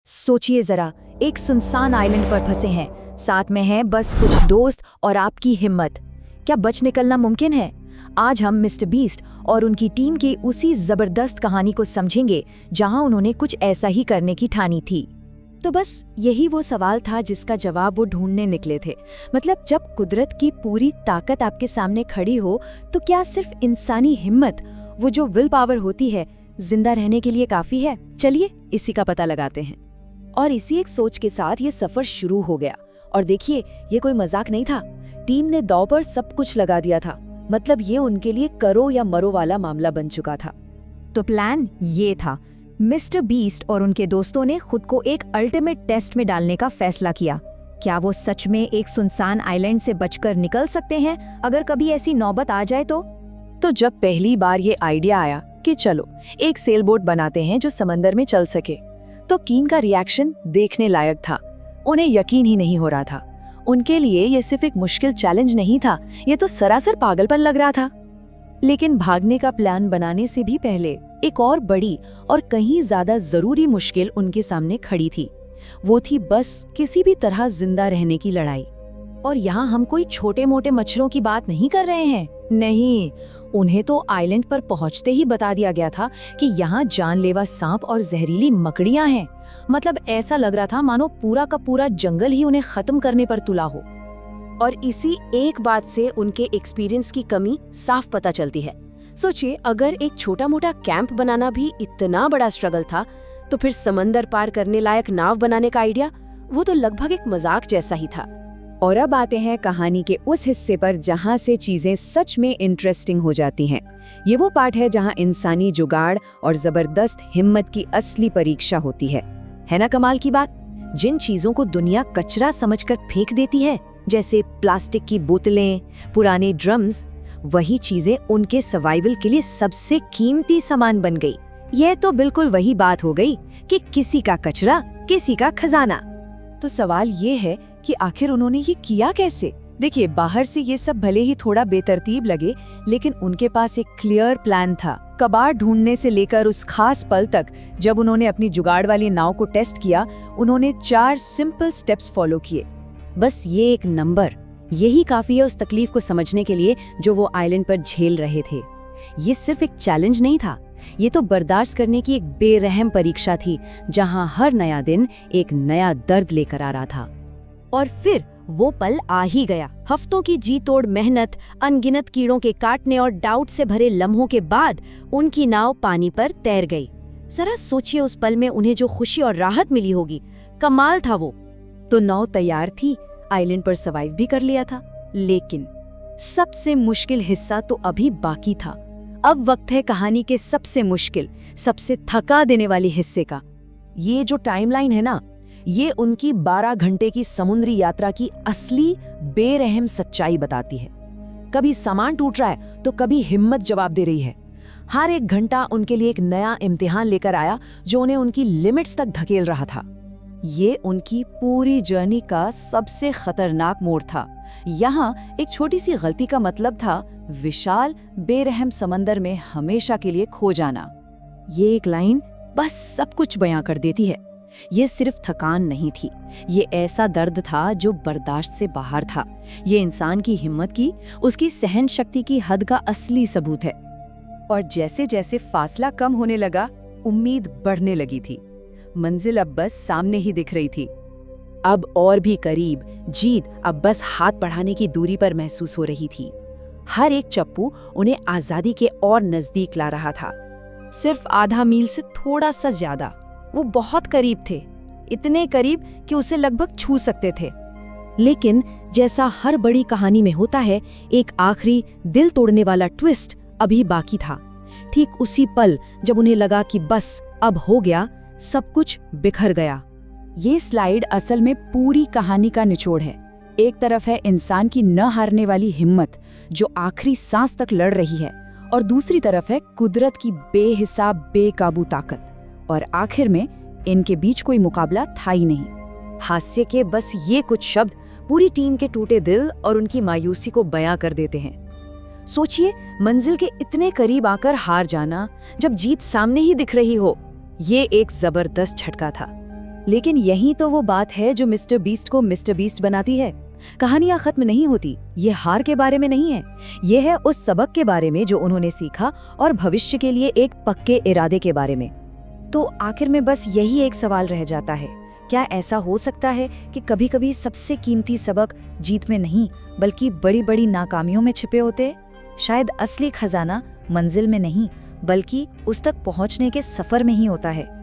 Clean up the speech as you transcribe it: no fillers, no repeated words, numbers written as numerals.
सोचिए जरा, एक सुनसान आइलैंड पर फंसे हैं, साथ में हैं बस कुछ दोस्त और आपकी हिम्मत। क्या बच निकलना मुमकिन है? आज हम मिस्टर बीस्ट और उनकी टीम की उसी जबरदस्त कहानी को समझेंगे जहां उन्होंने कुछ ऐसा ही करने की ठानी थी। तो बस यही वो सवाल था जिसका जवाब वो ढूंढने निकले थे। मतलब जब कुदरत की पूरी ताकत आपके सामने खड़ी हो तो क्या सिर्फ इंसानी हिम्मत, वो जो विल पावर होती है, जिंदा रहने के लिए काफी है? चलिए इसी का पता लगाते हैं। और इसी एक सोच के साथ ये सफर शुरू हो गया। और देखिए, ये कोई मजाक नहीं था। टीम ने दांव पर सब कुछ लगा दिया था। मतलब ये उनके लिए करो या मरो वाला मामला बन चुका था। तो प्लान ये था, मिस्टर बीस्ट और उनके दोस्तों ने खुद को एक अल्टीमेट टेस्ट में डालने का फैसला किया। क्या वो सच में एक सुनसान आइलैंड से बचकर निकल सकते हैं अगर कभी ऐसी नौबत आ जाए तो जब पहली बार ये आइडिया आया कि चलो एक सेल बोट बनाते हैं जो समंदर में चल सके, तो कीन का रिएक्शन देखने लायक था। उन्हें यकीन ही नहीं हो रहा था। उनके लिए ये सिर्फ एक मुश्किल चैलेंज नहीं था, ये तो सरासर पागलपन लग रहा था। लेकिन भागने का प्लान बनाने से भी पहले एक और बड़ी और कहीं ज्यादा जरूरी मुश्किल उनके सामने खड़ी थी। वो थी बस किसी भी तरह जिंदा रहने की लड़ाई। और यहाँ हम कोई छोटे मोटे मच्छरों की बात नहीं कर रहे हैं। नहीं, उन्हें तो आइलैंड पर पहुंचते ही बता दिया गया था कि यहाँ जानलेवा सांप और जहरीली मकड़ियां हैं। मतलब ऐसा लग रहा था मानो पूरा का पूरा जंगल ही उन्हें खत्म करने पर तुला हो। और इसी एक बात से उनके एक्सपीरियंस की कमी साफ पता चलती है। सोचिए, अगर एक छोटा मोटा कैंप बनाना भी इतना बड़ा स्ट्रगल था, तो फिर समंदर पार करने लायक नाव बनाने का आइडिया, वो तो लगभग एक मजाक जैसा ही था। और अब आते हैं कहानी के उस हिस्से पर जहां से चीजें सच में इंटरेस्टिंग हो जाती हैं। ये वो पार्ट है जहां इंसानी जुगाड़ और जबरदस्त हिम्मत की असली परीक्षा होती है ना कमाल की बात? जिन चीजों को दुनिया कचरा समझकर फेंक देती है, जैसे प्लास्टिक की बोतलें, पुराने ड्रम्स, वही चीजें उनके सर्वाइवल के लिए सबसे कीमती सामान बन गई। यह तो बिल्कुल वही बात हो गई कि किसी का कचरा, किसी का खजाना। तो सवाल ये है कि आखिर उन्होंने ये किया कैसे? देखिए, बाहर से ये सब भले ही थोड़ा बेतरतीब लगे, लेकिन उनके पास एक क्लियर प्लान था। कबाड़ ढूंढने से लेकर उस खास पल तक जब उन्होंने अपनी जुगाड़ वाली नाव को टेस्ट किया, उन्होंने 4 सिंपल स्टेप्स फॉलो किए। बस ये एक नंबर, यही काफी है उस तकलीफ को समझने के लिए जो वो आइलैंड पर झेल रहे थे। ये सिर्फ एक चैलेंज नहीं था, ये तो बर्दाश्त करने की एक बेरहम परीक्षा थी, जहां हर नया दिन एक नया दर्द लेकर आ रहा था। और फिर वो पल आ ही गया। हफ्तों की जी तोड़ मेहनत, अनगिनत कीड़ों के काटने और डाउट से भरे लम्हों के बाद उनकी नाव पानी पर तैर गई। जरा सोचिए, उस पल में उन्हें जो खुशी और राहत मिली होगी, कमाल था वो। तो नाव तैयार थी, आइलैंड पर सर्वाइव भी कर लिया था। लेकिन सबसे मुश्किल हिस्सा तो अभी बाकी था। अब वक्त है कहानी के सबसे मुश्किल, सबसे थका देने वाली हिस्से का। ये जो टाइमलाइन है ना, ये उनकी 12 घंटे की समुद्री यात्रा की असली बेरहम सच्चाई बताती है। कभी सामान टूट रहा है तो कभी हिम्मत जवाब दे रही है। हर एक घंटा उनके लिए एक नया इम्तिहान लेकर आया जो उन्हें उनकी लिमिट्स तक धकेल रहा था। ये उनकी पूरी जर्नी का सबसे खतरनाक मोड़ था। यहाँ एक छोटी सी गलती का मतलब था विशाल बेरहम समंदर में हमेशा के लिए खो जाना। ये एक लाइन बस सब कुछ बयां कर देती है। ये सिर्फ थकान नहीं थी, ये ऐसा दर्द था जो बर्दाश्त से बाहर था। ये इंसान की हिम्मत की, उसकी सहन शक्ति की हद का असली सबूत है। और जैसे जैसे फासला कम होने लगा, उम्मीद बढ़ने लगी थी। मंजिल अब बस सामने ही दिख रही थी, अब और भी करीब। जीत अब बस हाथ बढ़ाने की दूरी पर महसूस हो रही थी। हर एक चप्पू उन्हें आजादी के और नजदीक ला रहा था। सिर्फ आधा मील से थोड़ा सा ज्यादा। वो बहुत करीब थे, इतने करीब कि उसे लगभग छू सकते थे। लेकिन जैसा हर बड़ी कहानी में होता है, एक आखिरी दिल तोड़ने वाला ट्विस्ट अभी बाकी था। ठीक उसी पल जब उन्हें लगा कि बस अब हो गया, सब कुछ बिखर गया। ये स्लाइड असल में पूरी कहानी का निचोड़ है। एक तरफ है इंसान की न हारने वाली हिम्मत जो आखिरी सांस तक लड़ रही है, और दूसरी तरफ है कुदरत की बेहिसाब बेकाबू ताकत। और आखिर में इनके बीच कोई मुकाबला था ही नहीं। हास्य के बस ये कुछ शब्द पूरी टीम के टूटे दिल और उनकी मायूसी को बयां कर देते हैं। सोचिए, मंजिल के इतने करीब आकर हार जाना, जब जीत सामने ही दिख रही हो। ये एक जबरदस्त झटका था। लेकिन यही तो वो बात है जो मिस्टर बीस्ट को मिस्टर बीस्ट बनाती है। कहानियां खत्म नहीं होती। ये हार के बारे में नहीं है, ये है उस सबक के बारे में जो उन्होंने सीखा और भविष्य के लिए एक पक्के इरादे के बारे में। तो आखिर में बस यही एक सवाल रह जाता है, क्या ऐसा हो सकता है कि कभी-कभी सबसे कीमती सबक जीत में नहीं बल्कि बड़ी-बड़ी नाकामियों में छिपे होते? शायद असली खजाना मंजिल में नहीं बल्कि उस तक पहुंचने के सफर में ही होता है।